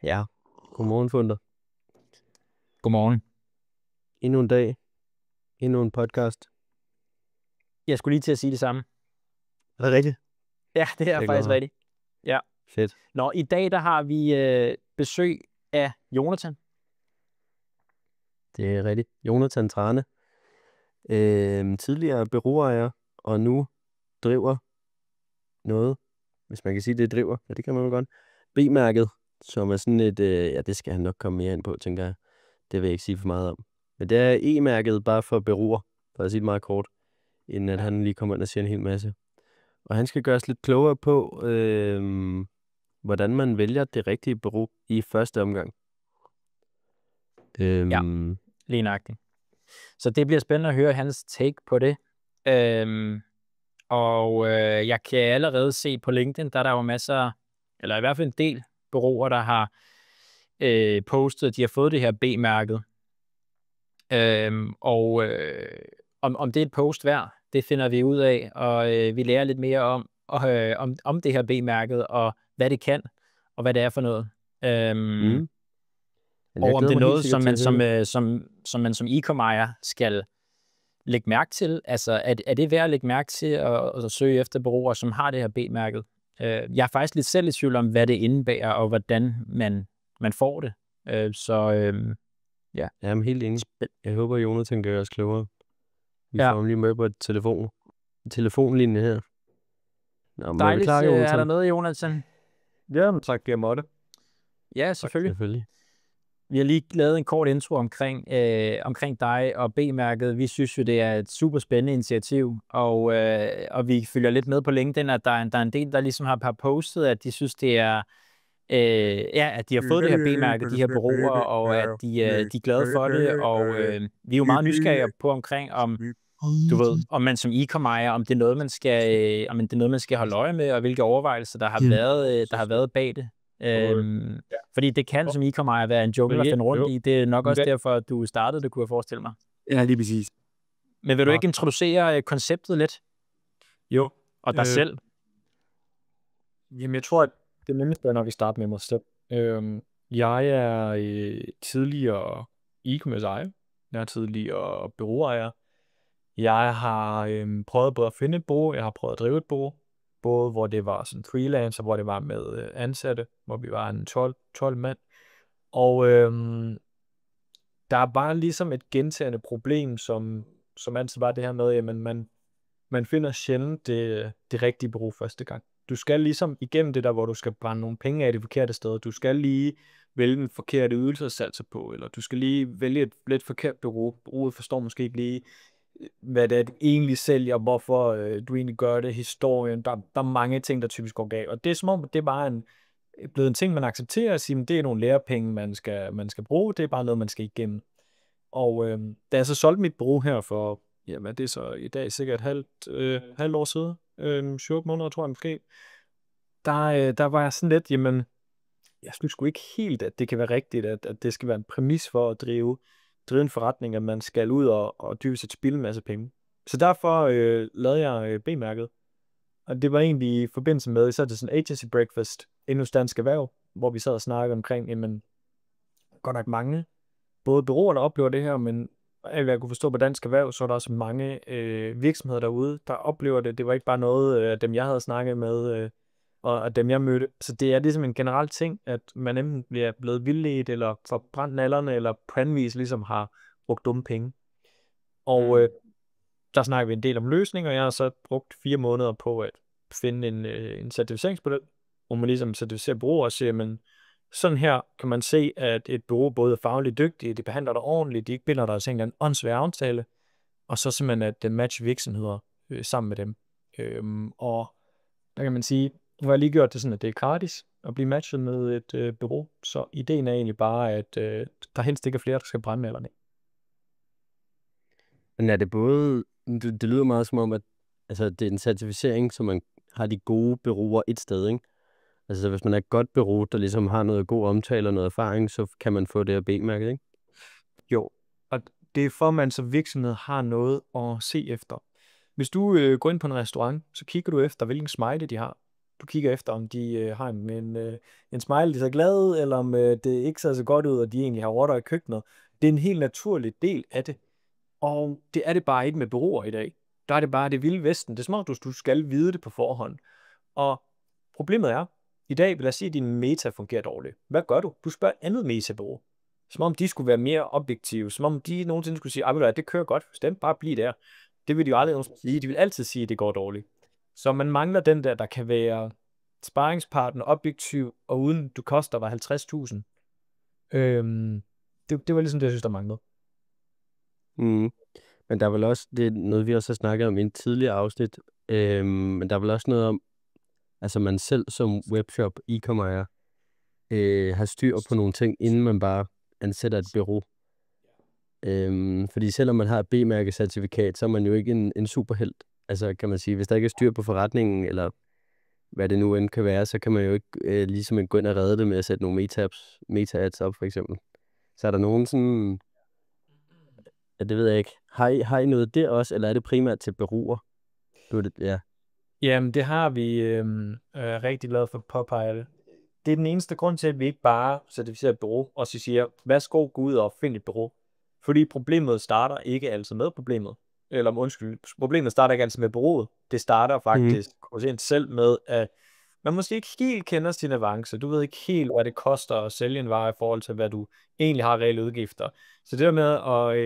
Ja, godmorgen Funder. Godmorgen. Endnu en dag, endnu en podcast. Jeg skulle lige til at sige det samme. Er det rigtigt? Ja, det er Det er glad faktisk for. rigtigt. Ja. Fedt. Nå, i dag der har vi besøg af Jonathan. Det er rigtigt. Jonathan Trane, tidligere bureauejer, og nu driver noget, hvis man kan sige, det driver. Ja, det kan man jo godt. B-mærket, som er sådan et, ja, det skal han nok komme mere ind på, tænker jeg. Det vil jeg ikke sige for meget om. Men det er E-mærket bare for bureauer, for at sige det meget kort, inden at han lige kommer ind og siger en hel masse. Og han skal gøre os lidt klogere på, hvordan man vælger det rigtige bureau i første omgang. Ja. Lige nøjagtigt. Så det bliver spændende at høre hans take på det. Jeg kan allerede se på LinkedIn, der er jo masser, eller i hvert fald en del bureauer, der har postet, at de har fået det her B-mærket. Om det er et post værd, det finder vi ud af, og vi lærer lidt mere om det her B-mærket, og hvad det kan, og hvad det er for noget. Og om det er noget, som man som e-com-ejer skal lægge mærke til. Altså, er det værd at lægge mærke til at søge efter bureauer, som har det her B-mærket? Jeg er faktisk lidt selv i tvivl om, hvad det indebærer, og hvordan man får det. Ja. Jamen helt enig. Jeg håber, Jonathan gør os klogere. Vi får ham lige med på et telefonlinje her. Nå, men dejligt. Er vi klar, Jonathan? Er der noget, Jonathan? Ja, men tak, jeg måtte. Ja, selvfølgelig. Vi har lige lavet en kort intro omkring dig og B-mærket. Vi synes jo, det er et super spændende initiativ, og vi følger lidt med på LinkedIn, at der er en del, der ligesom har postet, at de synes, det er, at de har fået det her B-mærke, de her bureauer, og at de er glade for det, og vi er jo meget nysgerrige på omkring, om man som e-com-ejer, om det er noget, man skal holde øje med, og hvilke overvejelser, der har været bag det. Fordi det kan som e-com-ejer være en jungle at finde rundt i. Det er nok også derfor, at du startede det, kunne jeg forestille mig. Ja, lige præcis. Men vil du ikke introducere konceptet lidt? Jo. Og dig selv? Jamen, jeg tror, at det nemmeste er, når vi starter med mig selv. Jeg er tidligere e-commerce ejer. Jeg er tidligere bureauejer. Jeg har prøvet både at finde et bureau, jeg har prøvet at drive et bureau. Både hvor det var sådan freelancer, hvor det var med ansatte, hvor vi var en 12 mand. Og der er bare ligesom et gentagende problem, som altid var det her med, at man finder sjældent det rigtige bureau første gang. Du skal ligesom igennem det der, hvor du skal brænde nogle penge af det forkerte sted. Du skal lige vælge den forkerte ydelse at satse på, eller du skal lige vælge et lidt forkert bureau. Bureauet forstår måske ikke lige, hvad det er, det egentlig sælger, hvorfor du egentlig gør det, historien. Der er mange ting, der typisk går galt. Og det er som om, det er bare blevet en ting, man accepterer og siger, det er nogle lærepenge, man skal bruge. Det er bare noget, man skal igennem. Og da jeg så solgte mit bureau her for, jamen det er så i dag sikkert halvt år siden, 7 måneder tror jeg måske, der var jeg sådan lidt, jamen, jeg synes sgu ikke helt, at det kan være rigtigt, at det skal være en præmis for at drive en forretning, at man skal ud og dybest set spilde en masse penge. Så derfor lavede jeg B-mærket. Og det var egentlig i forbindelse med, så er det sådan agency breakfast inde hos Dansk Erhverv, hvor vi sad og snakkede omkring, jamen, godt nok mange, både bureauer, der oplever det her, men jeg kunne forstå på Dansk Erhverv, så er der også mange virksomheder derude, der oplever det. Det var ikke bare noget af dem, jeg havde snakket med, og af dem, jeg mødte. Så det er ligesom en generel ting, at man enten bliver blevet vildledt, eller får brændt nallerne, eller på anden vis ligesom har brugt dumme penge. Og der snakker vi en del om løsninger, og jeg har så brugt 4 måneder på at finde en certificeringsmodel, hvor man ligesom certificerer bureauer og siger, men sådan her kan man se, at et bureau både er fagligt dygtigt, de behandler dig ordentligt, de ikke binder dig til en åndssvær aftale, og så simpelthen at den matcher virksomheder sammen med dem. Og der kan man sige, nu har jeg lige gjort det sådan, at det er gratis at blive matchet med et bureau, så ideen er egentlig bare, at der helst ikke er flere, der skal brænde med eller nej. Men er det både, det lyder meget som om, at altså, det er en certificering, så man har de gode bureauer et sted, ikke? Altså hvis man er et godt bureau, der ligesom har noget god omtale og noget erfaring, så kan man få det her B-mærket, ikke? Jo, og det er for, at man som virksomhed har noget at se efter. Hvis du går ind på en restaurant, så kigger du efter, hvilken smiley de har. Du kigger efter, om de har en smile, de ser glade, eller om det ikke ser så godt ud, og de egentlig har rotter i køkkenet. Det er en helt naturlig del af det. Og det er det bare ikke med bureauer i dag. Der er det bare det vilde vesten. Det er som om, du skal vide det på forhånd. Og problemet er, i dag vil jeg sige, at din meta fungerer dårligt. Hvad gør du? Du spørger andet metabureau. Som om de skulle være mere objektive. Som om de nogensinde skulle sige, at det kører godt. Stem bare blive der. Det vil de jo aldrig nogensinde sige. De vil altid sige, at det går dårligt. Så man mangler den der kan være sparringspartner, objektiv, og uden du koster var 50.000. Det var ligesom det, jeg synes, der manglede. Men der er vel også, det er noget, vi også har snakket om i en tidligere afsnit, men der er vel også noget om, altså man selv som webshop, e-commerce, har styr på nogle ting, inden man bare ansætter et bureau. Fordi selvom man har et B-mærkecertifikat, så er man jo ikke en superhelt. Altså kan man sige, hvis der ikke er styr på forretningen, eller hvad det nu end kan være, så kan man jo ikke ligesom gå ind og redde det med at sætte nogle meta-ads op, for eksempel. Så er der nogen sådan, ja, det ved jeg ikke. Har I noget der også, eller er det primært til bureauer? Ja. Jamen, det har vi rigtig lavet for at påpege det. Det er den eneste grund til, at vi ikke bare certificerer et bureau, og så siger, værsgo, gå ud og find et bureau. Fordi problemet starter ikke altid med problemet. Problemet starter ikke altid med bureauet. Det starter faktisk selv med, at man måske ikke helt kender sin avance. Du ved ikke helt, hvad det koster at sælge en vare i forhold til, hvad du egentlig har reelle udgifter. Så det der med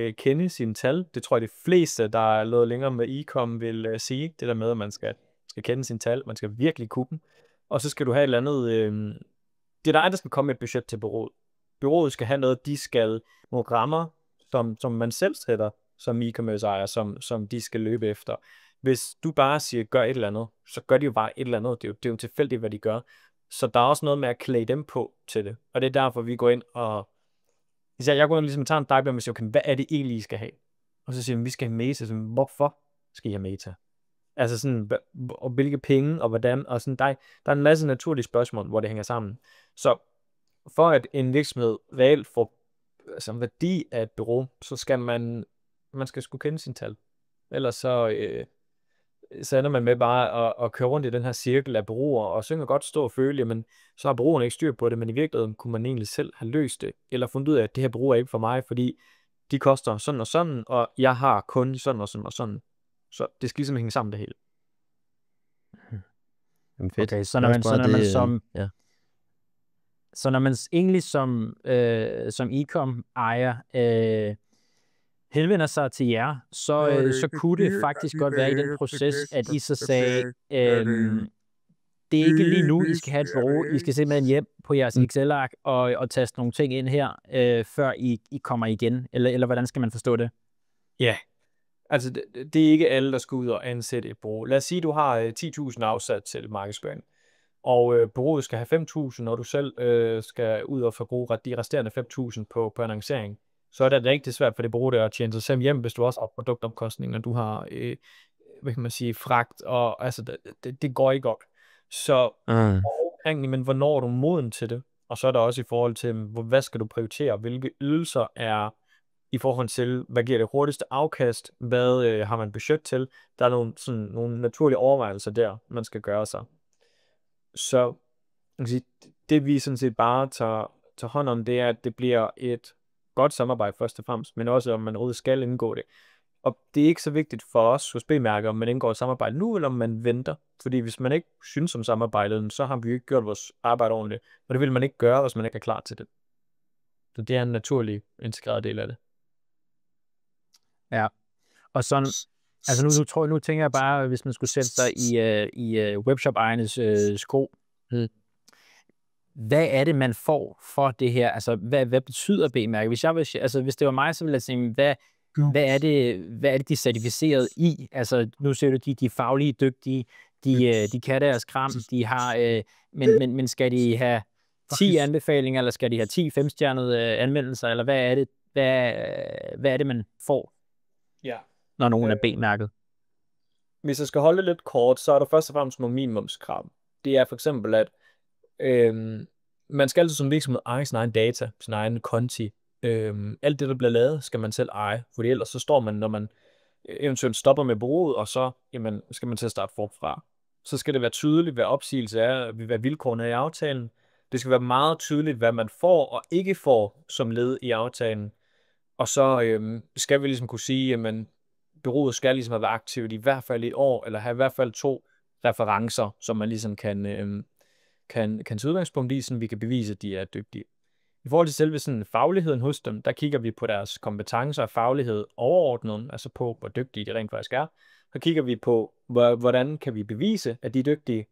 at kende sine tal, det tror jeg, de fleste, der er noget længere med e-com, vil sige. Det der med, at man skal kende sine tal. Man skal virkelig kunne dem. Og så skal du have et eller andet. Det er dig, der skal komme med et budget til bureauet. Bureauet skal have noget, de skal nogle rammer, som man selv sætter som e-commerce ejer, som de skal løbe efter. Hvis du bare siger, gør et eller andet, så gør de jo bare et eller andet. Det er jo tilfældigt, hvad de gør. Så der er også noget med at klæde dem på til det. Og det er derfor, vi går ind og... Jeg går ind og ligesom tager en diagram og siger, okay, hvad er det egentlig, I skal have? Og så siger vi skal have meta. Så, hvorfor skal I have meta? Altså sådan, og hvilke penge, og hvordan, og sådan, der er en masse naturlige spørgsmål, hvor det hænger sammen. Så for at en virksomhed reelt får en værdi af et bureau, så skal man skal sgu kende sine tal. Ellers så ender man med bare at køre rundt i den her cirkel af bureauer, og så kan godt stå og føle, men så har bureauerne ikke styr på det, men i virkeligheden kunne man egentlig selv have løst det, eller fundet ud af, at det her bureau er ikke for mig, fordi de koster sådan og sådan, og jeg har kun sådan og sådan og sådan. Så det skal ligesom hænge sammen det hele. Jamen fedt. Okay, så når man egentlig som e-com ejer henvender sig til jer, så kunne det faktisk godt være i den proces, at I så sagde, det er ikke lige nu, I skal have et bureau, I skal simpelthen hjem på jeres Excel-ark og taste nogle ting ind her, før I kommer igen, eller hvordan skal man forstå det? Ja, altså det er ikke alle, der skal ud og ansætte et bureau. Lad os sige, at du har 10.000 afsat til markedsføring, og bureauet skal have 5.000, og du selv skal ud og forbruge de resterende 5.000 på annoncering. Så er det rigtig svært for det bureau der at tjene sig selv hjem, hvis du også har produktomkostninger, du har, hvad kan man sige, fragt, og altså, det går ikke op. Så men hvornår er du moden til det? Og så er der også i forhold til, hvad skal du prioritere? Hvilke ydelser er i forhold til, hvad giver det hurtigste afkast? Hvad har man budget til? Der er nogle naturlige overvejelser der, man skal gøre sig. Så man kan sige, det vi sådan set bare tager hånd om, det er, at det bliver et godt samarbejde først og fremmest, men også om man overhovedet skal indgå det. Og det er ikke så vigtigt for os hos B-mærker, om man indgår et samarbejde nu, eller om man venter. Fordi hvis man ikke synes om samarbejdet, så har vi jo ikke gjort vores arbejde ordentligt. Og det vil man ikke gøre, hvis man ikke er klar til det. Så det er en naturlig integreret del af det. Ja, og sådan, altså nu tænker jeg bare, hvis man skulle sætte sig i webshop-ejernes sko, hvad er det, man får for det her? Altså, hvad betyder B-mærke? Hvis det var mig, så ville jeg sige, hvad er det, de er certificeret i? Altså, nu ser du, de er faglige, dygtige, de kan deres kram, de har, men skal de have 10 anbefalinger, eller skal de have 10 5-stjernede anmeldelser, eller hvad er det, man får, når nogen er B-mærket? Hvis jeg skal holde det lidt kort, så er der først og fremmest nogle minimumskrav. Det er for eksempel, at man skal altid som virksomhed eje sin egen data, sin egen konti. Alt det, der bliver lavet, skal man selv eje, fordi ellers så står man, når man eventuelt stopper med bureauet, og så skal man til at starte forfra. så skal det være tydeligt, hvad opsigelse er, hvad vilkårene er i aftalen. Det skal være meget tydeligt, hvad man får og ikke får som led i aftalen. Og så skal vi ligesom kunne sige, at bureauet skal ligesom have været aktivt i hvert fald et år, eller have i hvert fald 2 referencer, som man ligesom kan tage udgangspunkt i, så vi kan bevise, at de er dygtige. I forhold til selve sådan fagligheden hos dem, der kigger vi på deres kompetencer og faglighed overordnet, altså på, hvor dygtige de rent faktisk er. Så kigger vi på, hvordan kan vi bevise, at de er dygtige.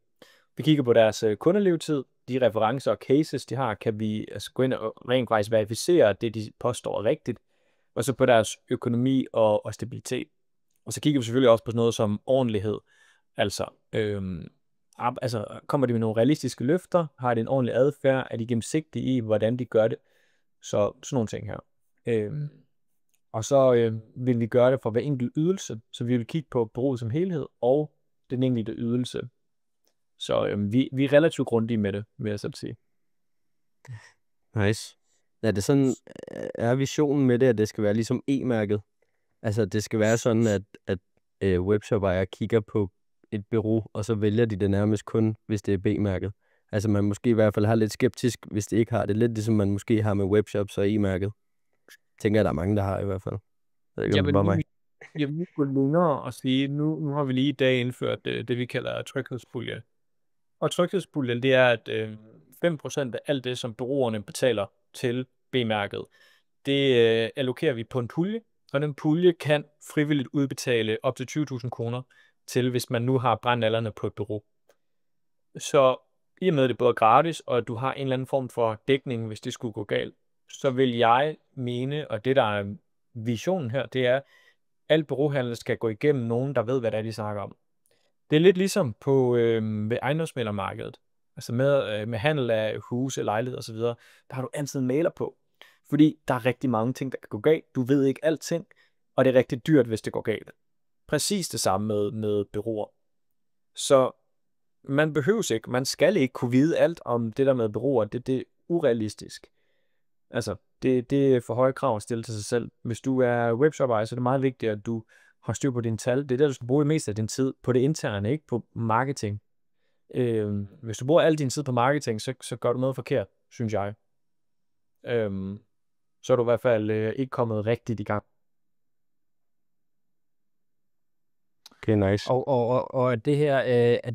Vi kigger på deres kundelevetid, de referencer og cases, de har, kan vi altså gå ind og rent faktisk verificere, at det, de påstår, er rigtigt. Og så på deres økonomi og stabilitet. Og så kigger vi selvfølgelig også på sådan noget som ordentlighed. Altså, kommer de med nogle realistiske løfter? Har de en ordentlig adfærd? Er de gennemsigtige i, hvordan de gør det? Så sådan nogle ting her. Og så vil vi gøre det for hver enkelt ydelse. Så vi vil kigge på bureauet som helhed og den enkelte ydelse. Så vi er relativt grundige med det, vil jeg selv sige. Nice. Er det sådan, er visionen med det, at det skal være ligesom e-mærket? Altså, det skal være sådan, at webshop-ejere kigger på et bureau, og så vælger de det nærmest kun, hvis det er B-mærket. Altså, man måske i hvert fald har lidt skeptisk, hvis det ikke har det. Lidt ligesom man måske har med webshops og e-mærket. Tænker jeg, der er mange, der har i hvert fald. Jeg ved ikke, om det var mig. Jeg vil gå længere og sige, nu har vi lige i dag indført det, vi kalder tryghedspulje. Og tryghedspuljen, det er, at 5% af alt det, som bureauerne betaler til B-mærket, det allokerer vi på en pulje, og den pulje kan frivilligt udbetale op til 20.000 kroner til, hvis man nu har brandalderne på et bureau. Så i og med, at det både er gratis, og at du har en eller anden form for dækning, hvis det skulle gå galt, så vil jeg mene, og det der er visionen her, det er, at alt bureauhandel skal gå igennem nogen, der ved, hvad det er, de snakker om. Det er lidt ligesom på ved ejendomsmæglermarkedet. Altså med handel af huse, lejlighed osv., der har du altid en mægler på. Fordi der er rigtig mange ting, der kan gå galt. Du ved ikke alting, og det er rigtig dyrt, hvis det går galt. Præcis det samme med bureauer. Så man behøves ikke, man skal ikke kunne vide alt om det der med bureauer. Det er urealistisk. Altså, det er for høje krav at stille til sig selv. Hvis du er webshop-ejer, så er det meget vigtigt, at du har styr på dine tal. Det er der, du skal bruge det meste af din tid på det interne, ikke på marketing. Hvis du bruger al din tid på marketing, så gør du noget forkert, synes jeg. Så er du i hvert fald ikke kommet rigtigt i gang. Okay, nice. Og det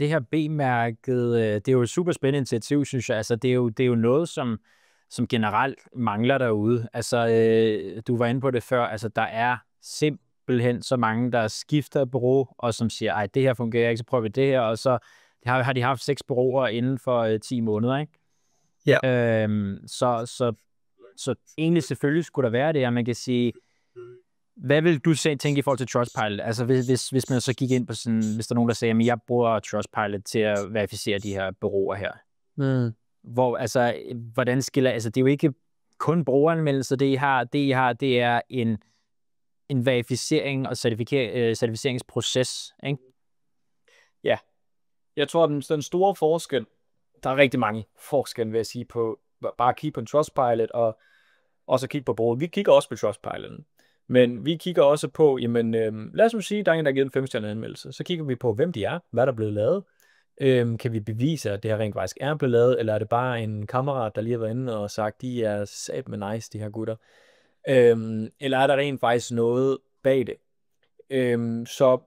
her B-mærket, det er jo et super spændende initiativ, synes jeg. Altså, det er jo noget, som generelt mangler derude. Altså, du var inde på det før. Altså, der er simpelthen så mange, der skifter bureau, og som siger, ej, det her fungerer ikke, så prøver vi det her, og så har de haft 6 bureauer inden for 10 måneder, ikke? Ja. Så egentlig selvfølgelig skulle der være det, og man kan sige, hvad vil du tænke i forhold til Trustpilot? Altså hvis man så gik ind på sådan, hvis der er nogen, der siger, at jeg bruger Trustpilot til at verificere de her bureauer her. Hvor, altså, hvordan skiller, altså det er jo ikke kun brugeranmeldelser, det I har, det er en verificering og certificeringsproces, ikke? Ja. Jeg tror, at den store forskel, der er rigtig mange forskelle, vil jeg sige, på bare at kigge på en Trustpilot og så kigge på bureauet. Vi kigger også på Trustpiloten. Men vi kigger også på, jamen, lad os nu sige, der er en, der har givet en 5-stjernet anmeldelse. Så kigger vi på, hvem de er, hvad der er blevet lavet. Kan vi bevise, at det her rent faktisk er blevet lavet, eller er det bare en kammerat, der lige har været inde og sagt, de er sat med nice, de her gutter. Eller er der rent faktisk noget bag det? Så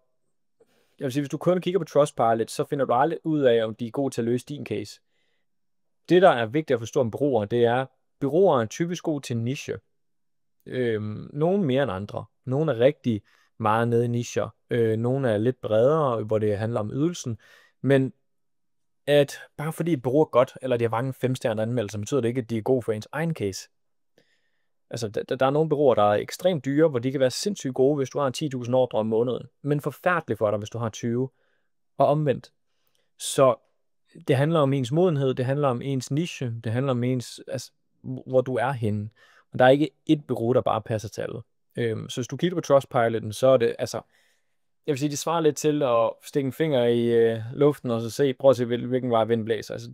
jeg vil sige, hvis du kun kigger på Trustpilot, så finder du aldrig ud af, om de er gode til at løse din case. Det, der er vigtigt at forstå om bureauer, det er, bureauer er typisk gode til niche. Nogle mere end andre. Nogle er rigtig meget nede i nicher. Nogle er lidt bredere, hvor det handler om ydelsen. Men at bare fordi et bureau er godt, eller de har mange 5-stjernede anmeldelser, betyder det ikke, at de er gode for ens egen case. Altså, der er nogle bureauer, der er ekstremt dyre, hvor de kan være sindssygt gode, hvis du har 10.000 ordre om måneden. Men forfærdeligt for dig, hvis du har 20. Og omvendt. Så det handler om ens modenhed, det handler om ens niche, det handler om ens, altså, hvor du er henne. Og der er ikke et bureau, der bare passer til alle. Så hvis du kigger på Trustpiloten, så er det, altså, jeg vil sige, det svarer lidt til at stikke en finger i luften, og så prøv at se, hvilken vej vinden blæser. Altså,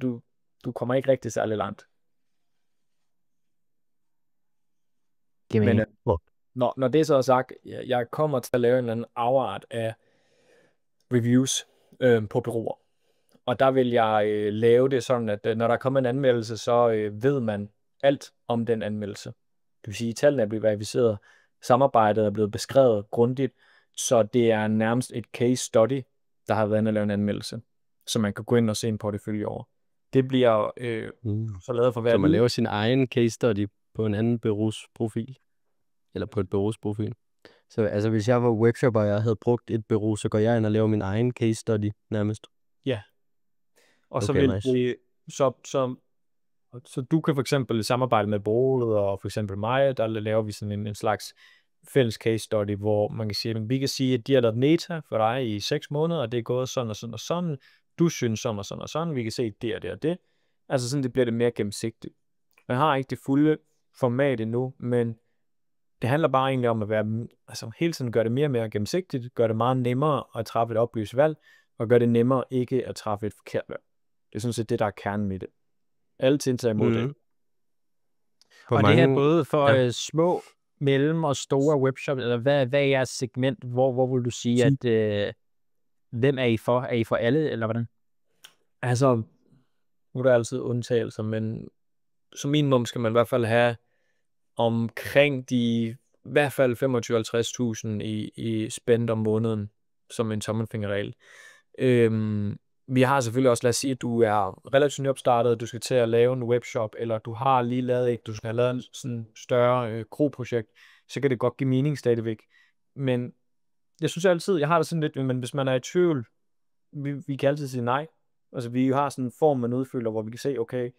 du kommer ikke rigtig særlig langt. Men når det så er sagt, jeg kommer til at lave en eller anden afart af reviews på bureauer. Og der vil jeg lave det sådan, at når der kommer en anmeldelse, så ved man alt om den anmeldelse. Det vil sige, at tallene er blevet verificeret, samarbejdet er blevet beskrevet grundigt, så det er nærmest et case study, der har været inde og lave en anmeldelse, så man kan gå ind og se en portefølje over. Det bliver så lavet for hver Så man laver sin egen case study på en anden bureaus profil, eller på et bureaus profil. Så altså, hvis jeg var webshop, og jeg havde brugt et bureau, så går jeg ind og laver min egen case study nærmest. Ja. Og så Okay, vil nice. det, så du kan for eksempel samarbejde med bureauet, og for eksempel mig, der laver vi sådan en slags fælles case study, hvor man kan sige, at vi kan sige, at de har lavet meta for dig i 6 måneder, og det er gået sådan og sådan og sådan. Du synes sådan og sådan og sådan. Vi kan se det og det og det. Altså sådan, det bliver det mere gennemsigtigt. Jeg har ikke det fulde format endnu, men det handler bare egentlig om at være, altså hele tiden gøre det mere og mere gennemsigtigt, gøre det meget nemmere at træffe et oplyst valg, og gøre det nemmere ikke at træffe et forkert valg. Det er sådan set det, der er kernen i det. Alle tiltag imod det. Og det her både for små, mellem og store webshops, eller hvad er jeres segment? Hvor vil du sige, at hvem er I for? Er I for alle, eller hvordan? Altså, nu er der altid undtagelser, men som minimum skal man i hvert fald have omkring i hvert fald 25-50.000 i spend om måneden, som en tommelfingerregel. Vi har selvfølgelig også, lad os sige, at du er relativt nyopstartet, du skal til at lave en webshop, eller du har lige lavet du skal have lavet en sådan større gro-projekt, så kan det godt give mening stadigvæk. Men jeg synes altid, jeg har det sådan lidt, men hvis man er i tvivl, vi kan altid sige nej. Altså vi har sådan en form, man udfylder, hvor vi kan se, okay,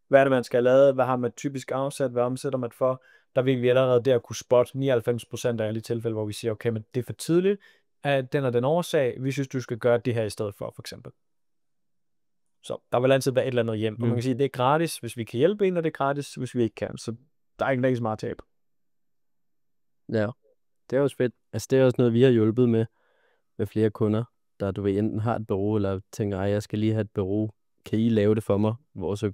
hvad er det, man skal have lavet, hvad har man typisk afsat, hvad omsætter man for, der vil vi allerede der kunne spotte 99% af alle tilfælde, hvor vi siger, okay, men det er for tidligt, at den og den årsag, vi synes, du skal gøre det her i stedet for eksempel. Så der vil altid være et eller andet hjem, og man kan sige, at det er gratis, hvis vi kan hjælpe en, og det er gratis, hvis vi ikke kan, så der er ikke så meget tab. Ja, det er også fedt. Altså det er også noget, vi har hjulpet med flere kunder, der du ved, enten har et bureau, eller tænker, jeg skal lige have et bureau, kan I lave det for mig? Hvor så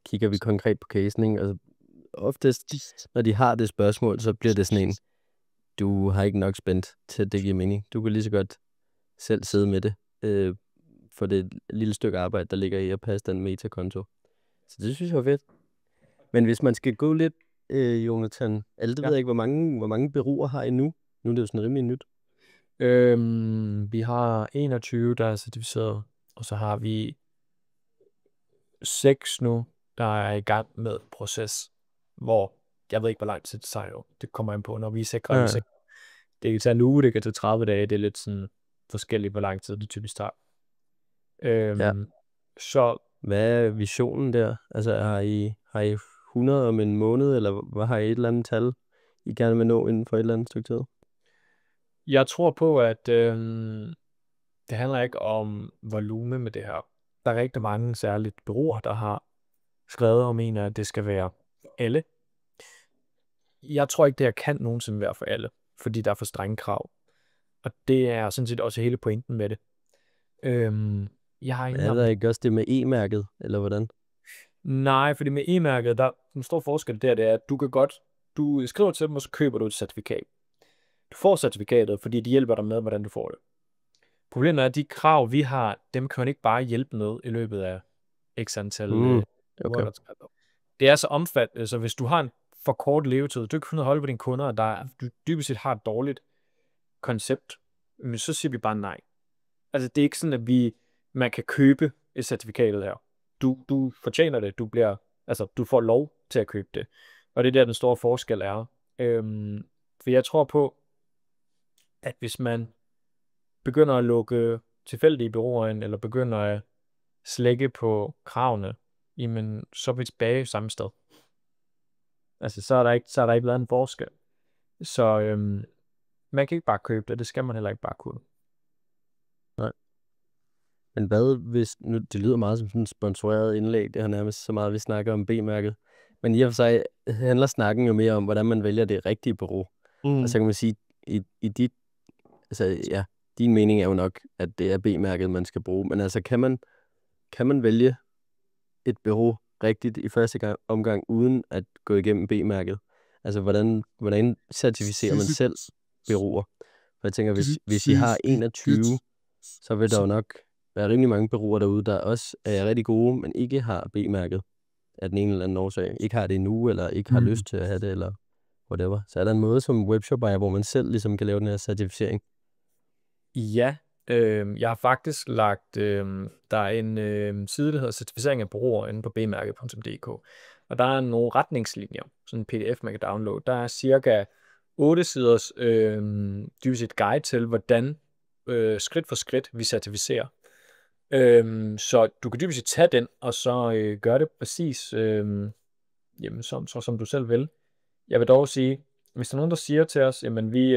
kigger vi konkret på casen, ikke? Altså, oftest, når de har det spørgsmål, så bliver det sådan en, du har ikke nok spændt til, at det giver mening. Du kan lige så godt selv sidde med det, for det et lille stykke arbejde, der ligger i at passe den metakonto. Så det synes jeg er fedt. Men hvis man skal gå lidt, Jonathan, ved jeg ikke, hvor mange bureauer har I nu? Nu er det jo sådan rimelig nyt. Vi har 21, der er certificeret, og så har vi 6 nu, der er i gang med proces, hvor jeg ved ikke, hvor lang tid det tager jo. Det kommer ind på, når vi er sikre. Det kan tage en uge, det kan tage 30 dage, det er lidt sådan forskelligt, hvor lang tid det typisk tager. Så hvad er visionen der? Altså har I 100 om en måned, eller hvad har I et eller andet tal, I gerne vil nå inden for et eller andet stykke tid? Jeg tror på, at det handler ikke om volumen med det her. Der er rigtig mange særligt bureauer, der har skrevet og mener, at det skal være alle. Jeg tror ikke, det her kan nogensinde være for alle, fordi der er for strenge krav. Og det er sådan set også hele pointen med det. Jeg har er der ikke også det med e-mærket, eller hvordan? Nej, fordi med e-mærket, der er en stor forskel der, det er, at du skriver til dem, og så køber du et certifikat. Du får certifikatet, fordi de hjælper dig med, hvordan du får det. Problemet er, at de krav, vi har, dem kan man ikke bare hjælpe med i løbet af x antal okay. Det er så omfattende, så hvis du har en for kort levetid, du ikke kan holde på dine kunder, og du dybest set har et dårligt koncept, men så siger vi bare nej. Altså, det er ikke sådan, at man kan købe et certifikatet her. Du fortjener det, du får lov til at købe det. Og det er der, den store forskel er. For jeg tror på, at hvis man begynder at lukke tilfældige bureauer ind, eller begynder at slække på kravene, jamen, så er vi tilbage samme sted. Altså, så er der ikke været en forskel. Så man kan ikke bare købe det skal man heller ikke bare kunne. Nej. Men hvad hvis, nu det lyder meget som sådan en sponsoreret indlæg, det har nærmest så meget, vi snakker om B-mærket, men i og for sig handler snakken jo mere om, hvordan man vælger det rigtige bureau. Og så kan man sige, i dit, altså ja, din mening er jo nok, at det er B-mærket, man skal bruge, men altså kan man vælge et bureau rigtigt i første omgang, uden at gå igennem B-mærket? Altså, hvordan certificerer man selv bureauer? For jeg tænker, hvis I har 21, så vil der jo nok Der er rimelig mange bureauer derude, der også er rigtig gode, men ikke har B-mærket af den ene eller anden årsag. Ikke har det endnu, eller ikke har lyst til at have det, eller whatever. Så er der en måde som webshop ejer, hvor man selv ligesom kan lave den her certificering? Ja, jeg har faktisk lagt, der er en side, der hedder certificering af bureauer inde på bmærket.dk, og der er nogle retningslinjer, sådan en pdf, man kan downloade. Der er cirka 8 siders dybest set guide til, hvordan skridt for skridt vi certificerer. Så du kan dybest set tage den, og så gøre det præcis jamen, som du selv vil. Jeg vil dog sige, hvis der er nogen, der siger til os, jamen vi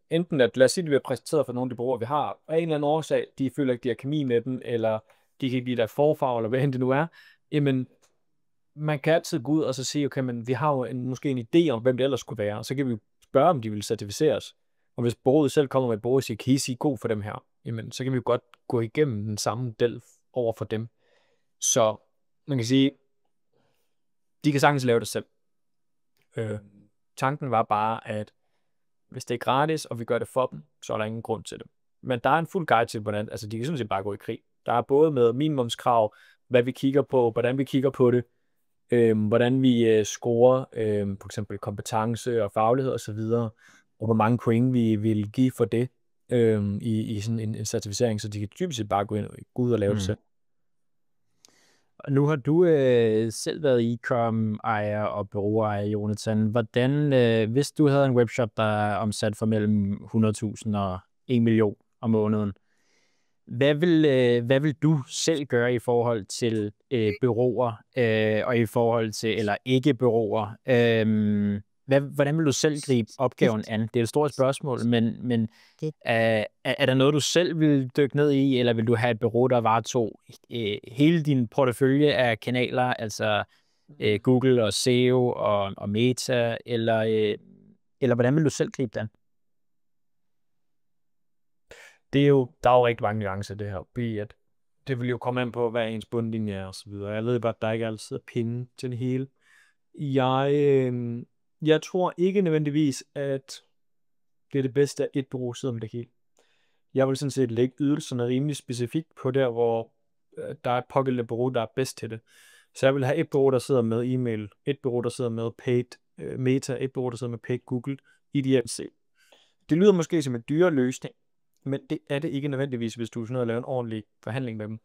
enten at, lad os sige, at vi har præsenteret for nogle af de brugere, vi har, og af en eller anden årsag, de føler ikke, de har kemi med dem, eller de kan ikke lide deres forfarve, eller hvad end det nu er, jamen, man kan altid gå ud og så sige, okay, men vi har jo måske en idé om, hvem det ellers skulle være, og så kan vi spørge, om de vil certificeres. Og hvis bureauet selv kommer med et bureau og siger, kan I sige god for dem her, jamen, så kan vi jo godt gå igennem den samme model over for dem. Så man kan sige, de kan sagtens lave det selv. Tanken var bare, at hvis det er gratis, og vi gør det for dem, så er der ingen grund til det. Men der er en fuld guide til, hvordan, altså de kan sådan set bare gå i krig. Der er både med minimumskrav, hvad vi kigger på, hvordan vi kigger på det, hvordan vi scorer, for eksempel kompetence og faglighed osv., og hvor mange point vi vil give for det i sådan en certificering, så de kan typisk set bare gå ud og lave det selv. Nu har du selv været e-com-ejer og bureauejer, Jonathan. Hvordan, hvis du havde en webshop, der er omsat for mellem 100.000 og 1 million om måneden, hvad vil du selv gøre i forhold til bureauer og i forhold til, eller ikke bureauer? Hvordan vil du selv gribe opgaven an? Det er et stort spørgsmål, men er der noget, du selv vil dykke ned i, eller vil du have et bureau, der varetog hele din portefølje af kanaler, altså Google og SEO og Meta, eller hvordan vil du selv gribe den? Der er jo rigtig mange nuancer det her, at det vil jo komme an på, hvad ens bundlinje er og så videre. Jeg ved bare, at der ikke altid er penge til det hele. Jeg tror ikke nødvendigvis, at det er det bedste, at et bureau sidder med det hele. Jeg vil sådan set lægge ydelserne rimelig specifikt på der, hvor der er et pågældende bureau, der er bedst til det. Så jeg vil have et bureau, der sidder med e-mail, et bureau, der sidder med paid Meta, et bureau, der sidder med paid Google, ideelt set. Det lyder måske som en dyre løsning, men det er det ikke nødvendigvis, hvis du er sådan noget at lave en ordentlig forhandling med dem.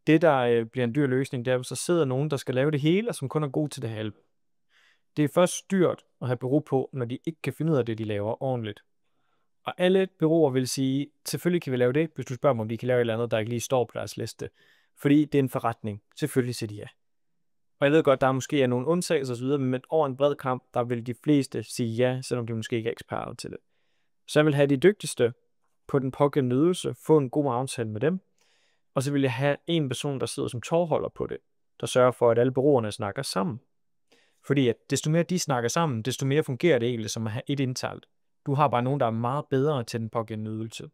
Det, der bliver en dyr løsning, det er, hvis der sidder nogen, der skal lave det hele, og som kun er god til det halve. Det er først dyrt at have bureau på, når de ikke kan finde ud af det, de laver ordentligt. Og alle bureauer vil sige, selvfølgelig kan vi lave det, hvis du spørger dem, om de kan lave et eller andet, der ikke lige står på deres liste. Fordi det er en forretning. Selvfølgelig siger de ja. Og jeg ved godt, der måske er nogle undtagelser osv., men over en bred kamp, der vil de fleste sige ja, selvom de måske ikke er eksperter til det. Så jeg vil have de dygtigste på den pågældende ydelse, få en god aftale med dem, og så vil jeg have en person, der sidder som tovholder på det, der sørger for, at alle bureauerne snakker sammen. Fordi at desto mere de snakker sammen, desto mere fungerer det egentlig som at have et internt. Du har bare nogen, der er meget bedre til den pågældende ydelse.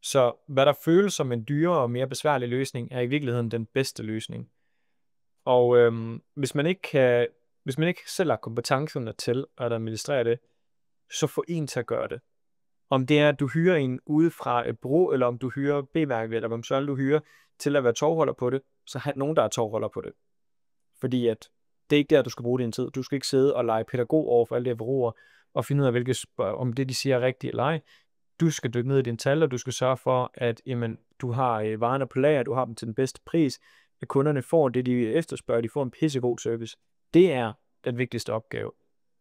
Så hvad der føles som en dyrere og mere besværlig løsning, er i virkeligheden den bedste løsning. Og hvis man ikke selv har kompetencerne til at administrere det, så få en til at gøre det. Om det er, at du hyrer en ude fra et bureau, eller om du hyrer B-mærket, eller hvem så du hyrer til at være tovholder på det, så have nogen, der er tovholder på det. Fordi at det er ikke der, du skal bruge din tid. Du skal ikke sidde og lege pædagog over for alle de her bureauer, og finde ud af, om det, de siger, er rigtigt eller ej. Du skal dykke ned i dine tal, og du skal sørge for, at du har varerne på lager, du har dem til den bedste pris, at kunderne får det, de efterspørger, de får en pissegod service. Det er den vigtigste opgave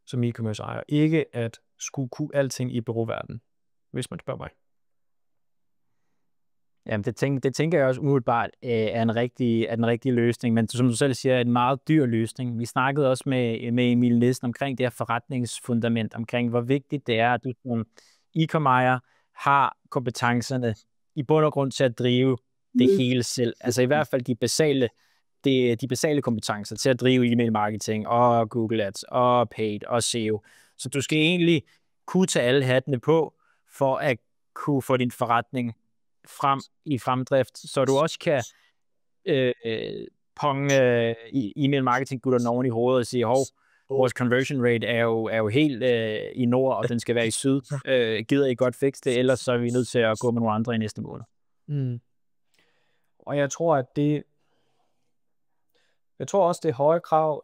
som e-commerce ejer. Ikke at skulle kunne alting i bureauverdenen, hvis man spørger mig. Jamen, det tænker jeg også umiddelbart er en rigtig løsning, men som du selv siger, er en meget dyr løsning. Vi snakkede også med Emil Nielsen omkring det her forretningsfundament, omkring hvor vigtigt det er, at du som e-com-ejer har kompetencerne i bund og grund til at drive det hele selv. Altså i hvert fald de basale kompetencer til at drive e-mail marketing og Google Ads og paid og SEO. Så du skal egentlig kunne tage alle hattene på for at kunne få din forretning frem i fremdrift, så du også kan ponge e-mail marketing gutterne oven i hovedet og sige, hov, vores conversion rate er jo helt i nord, og den skal være i syd. Gider I godt fikse det, ellers så er vi nødt til at gå med nogle andre i næste måned. Og jeg tror, at også, det er høje krav.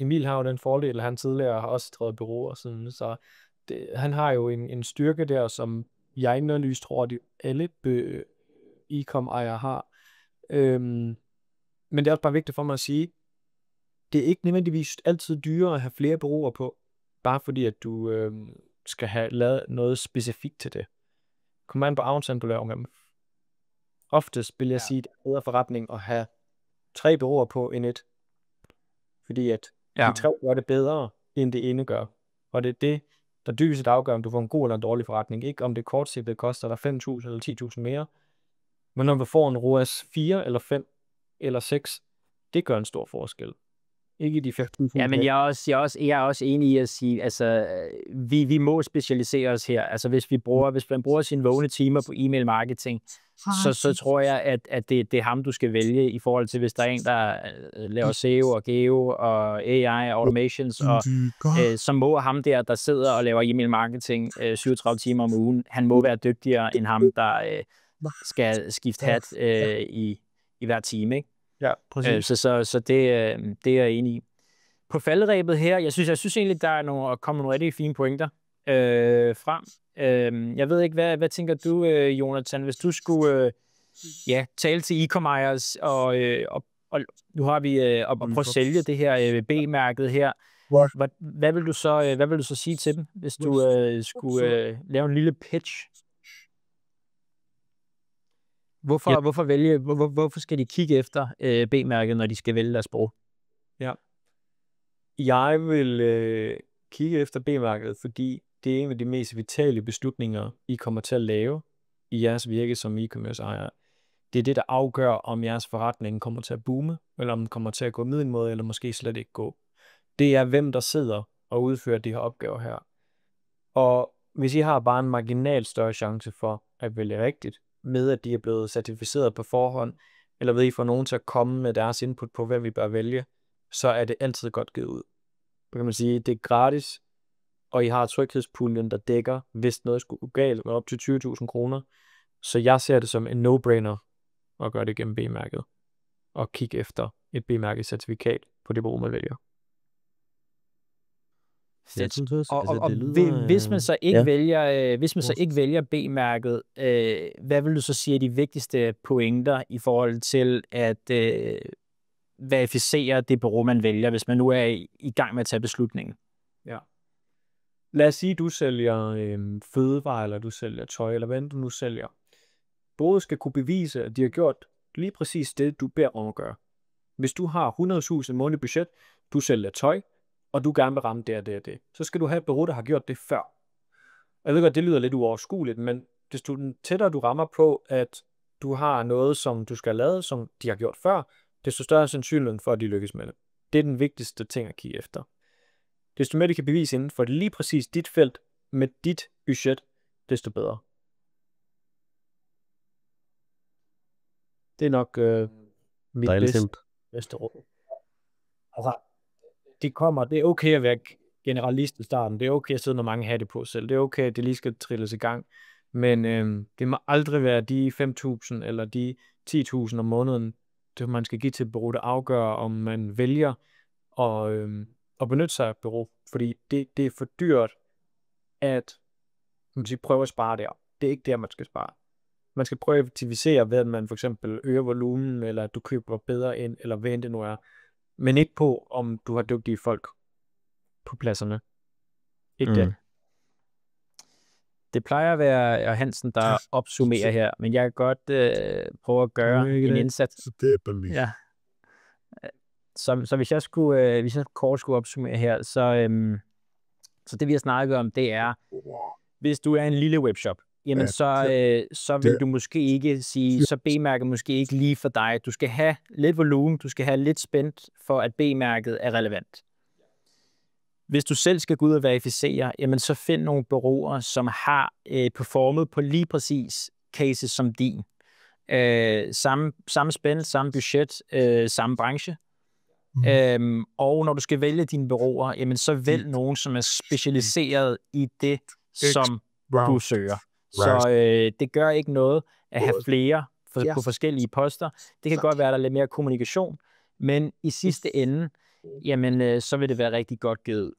Emil har jo den fordel, at han tidligere har også drevet bureauer siden, så han har jo en styrke der, som jeg ikke nødvendigvis tror, at alle e-com-ejere har. Men det er også bare vigtigt for mig at sige, det er ikke nødvendigvis altid dyrere at have flere bureauer på, bare fordi at du skal have lavet noget specifikt til det. Kom an på aftalen, du laver med dem. Oftest vil jeg sige, at det er bedre forretning at have 3 bureauer på end 1. Fordi at de 3 gør det bedre, end det ene gør. Og det er det, der dybest set afgør, om du får en god eller en dårlig forretning. Ikke om det kortsigtet koster dig 5.000 eller 10.000 mere. Men når du får en ROAS 4 eller 5 eller 6, det gør en stor forskel. Ikke i de 5.000. Ja, men jeg er også enig i at sige, altså, vi må specialisere os her. Altså, hvis man bruger sine vågne timer på e-mail marketing, så tror jeg, at det er ham, du skal vælge i forhold til, hvis der er en, der laver SEO og Geo og AI og automations, og så må ham der sidder og laver e-mail marketing 37 timer om ugen, han må være dygtigere end ham, der skal skifte hat i hver time, ikke? Ja, præcis. Så det er jeg enig i. På falderebet her, jeg synes egentlig, der er kommet nogle rigtig fine pointer frem. Jeg ved ikke, hvad tænker du, Jonathan, hvis du skulle tale til e-commerce, og nu har vi at prøve at sælge det her B-mærket her. Hvad vil du så sige til dem, hvis du skulle lave en lille pitch? Hvorfor skal de kigge efter B-mærket, når de skal vælge deres sprog? Ja. Jeg vil kigge efter B-mærket, fordi det er en af de mest vitale beslutninger, I kommer til at lave i jeres virke som e-commerce ejer. Det er det, der afgør, om jeres forretning kommer til at boome, eller om den kommer til at gå middelmåde, eller måske slet ikke gå. Det er, hvem der sidder og udfører de her opgaver her. Og hvis I har bare en marginal større chance for at vælge rigtigt, med at de er blevet certificeret på forhånd, eller ved I får nogen til at komme med deres input på, hvad vi bør vælge, så er det altid godt givet ud. Så kan man sige, det er gratis, og I har tryghedspuljen, der dækker, hvis noget skulle gå galt, med op til 20.000 kroner. Så jeg ser det som en no-brainer at gøre det gennem B-mærket, og kigge efter et B-mærket certifikat på det bureau, man vælger. Hvis man så ikke vælger B-mærket, hvad vil du så sige er de vigtigste pointer i forhold til at verificere det bureau, man vælger, hvis man nu er i gang med at tage beslutningen? Ja. Lad os sige, du sælger fødevarer, eller du sælger tøj, eller hvad du nu sælger. Bureauet skal kunne bevise, at de har gjort lige præcis det, du beder om at gøre. Hvis du har 100.000 månedligt budget, du sælger tøj, og du gerne vil ramme det, så skal du have et bureau, der har gjort det før. Jeg ved godt, det lyder lidt uoverskueligt, men desto tættere du rammer på, at du har noget, som du skal lave, som de har gjort før, desto større er sandsynligheden for, at de lykkes med det. Det er den vigtigste ting at kigge efter. Desto mere de kan bevise inden for lige præcis dit felt med dit budget, desto bedre. Det er nok mit bedste råd. Altså, det er okay at være generalist i starten. Det er okay at sidde med mange hatte på selv. Det er okay, at det lige skal trilles i gang. Men det må aldrig være de 5.000 eller de 10.000 om måneden, det man skal give til et bureau, der afgør, om man vælger at benytte sig af et bureau. Fordi det er for dyrt at prøve at spare der. Det er ikke der, man skal spare. Man skal prøve at effektivisere ved, at man for eksempel øger volumen, eller at du køber bedre ind, eller hvad end det nu er. Men ikke på, om du har dygtige folk på pladserne. Ikke det. Det plejer at være Hansen, der opsummerer her, men jeg kan godt prøve at gøre en indsats. Ja. Så hvis jeg kort skulle opsummere her, så det vi har snakket om, det er, hvis du er en lille webshop, jamen så vil du måske ikke sige, så B-mærket måske ikke lige for dig. Du skal have lidt volumen, du skal have lidt spændt, for at B-mærket er relevant. Hvis du selv skal gå ud og verificere, jamen så find nogle bureauer, som har performet på lige præcis cases som din. Samme spænd, samme budget, samme branche. Og når du skal vælge dine bureauer, jamen så vælg nogen, som er specialiseret i det, som du søger. Så det gør ikke noget at have flere på forskellige poster. Det kan godt være, der er lidt mere kommunikation, men i sidste ende, jamen så vil det være rigtig godt givet.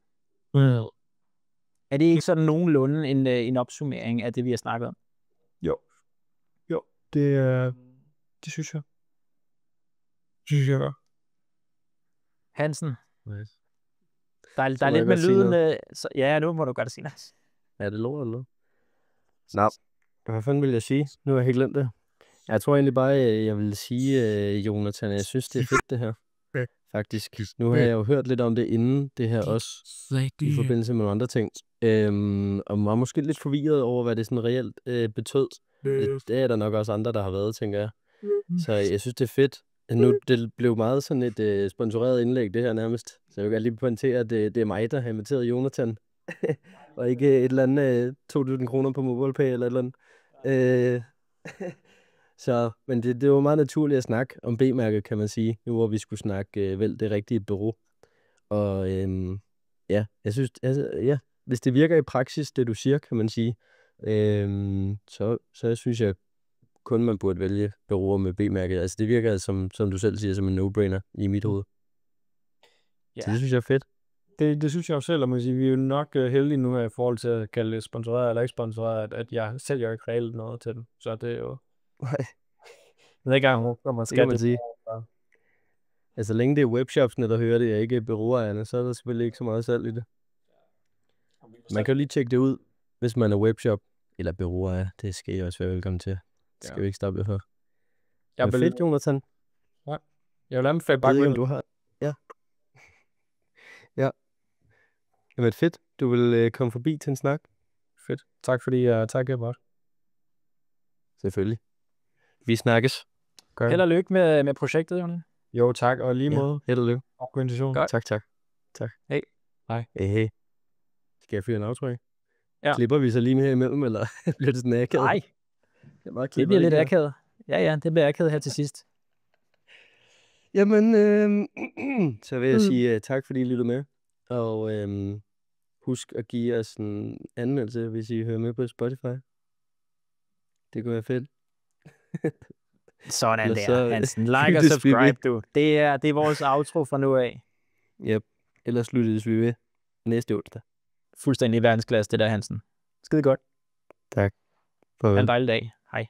Er det ikke sådan nogenlunde en opsummering af det, vi har snakket om? Jo, det synes jeg. Det synes jeg. Hansen? Nice. Der er lidt med lyden. Ja, nu må du godt sige noget. Er det lort eller noget? Nå, hvad fanden vil jeg sige? Nu har jeg helt glemt det. Jeg tror egentlig bare, jeg vil sige, Jonathan, jeg synes, det er fedt det her. Faktisk. Nu har jeg jo hørt lidt om det inden det her også, i forbindelse med nogle andre ting. Og var måske lidt forvirret over, hvad det sådan reelt betød. Det er der nok også andre, der har været, tænker jeg. Så jeg synes, det er fedt. Nu, det blev meget sådan et sponsoreret indlæg, det her nærmest. Så jeg vil gerne lige pointere, at det er mig, der har inviteret Jonathan. Og ikke et eller andet 2.000 kroner på MobilePay eller et eller andet. Så, men det var meget naturligt at snakke om B-mærket, kan man sige. Nu hvor vi skulle snakke vel det rigtige bureau. Og ja, jeg synes, altså, hvis det virker i praksis, det du siger, kan man sige, så synes jeg kun, man burde vælge bureauer med B-mærket. Altså det virker, som du selv siger, som en no-brainer i mit hoved. Ja. Så det synes jeg er fedt. Det synes jeg jo selv, og man siger, vi er jo nok heldige nu her i forhold til at kalde det sponsoreret eller ikke sponsoreret, at jeg sælger ikke reelt noget til dem. Så det er jo... Nej. Jeg ved ikke engang, hvor man skal det. Sige. Altså, længe det er webshopsene, der hører det, og ikke bureauerne, så er der selvfølgelig ikke så meget salg i det. Man kan jo lige tjekke det ud, hvis man er webshop eller bureauer. Det skal I også være velkommen til. Det skal vi ikke stoppe for. Det er fedt, Jonathan. Ja. Jeg vil anbefale bare... Jeg ved ikke, om du har... Ja. Ja. Jamen fedt. Du vil komme forbi til en snak. Fedt. Tak fordi jeg takker godt. Selvfølgelig. Vi snakkes. Held og lykke med projektet, Jonas. Jo, tak. Og lige måde. Held og lykke. Organisation. Tak. Hej. Hej. Hey. Skal jeg fyre en aftryk? Ja. Klipper vi så lige med her imellem, eller bliver det sådan akavet? Nej. Det bliver lidt akavet. Ja, det bliver akavet her til sidst. Jamen, så vil jeg sige tak, fordi I lyttede med. Og husk at give os en anmeldelse, hvis I hører med på Spotify. Det kunne være fedt. Sådan der, Hansen. Like og subscribe, du. Det er vores outro fra nu af. Yep. Ellers lyttes vi ved næste onsdag. Fuldstændig verdensklasse, det der, Hansen. Skide godt. Tak. Ha' en dejlig dag. Hej.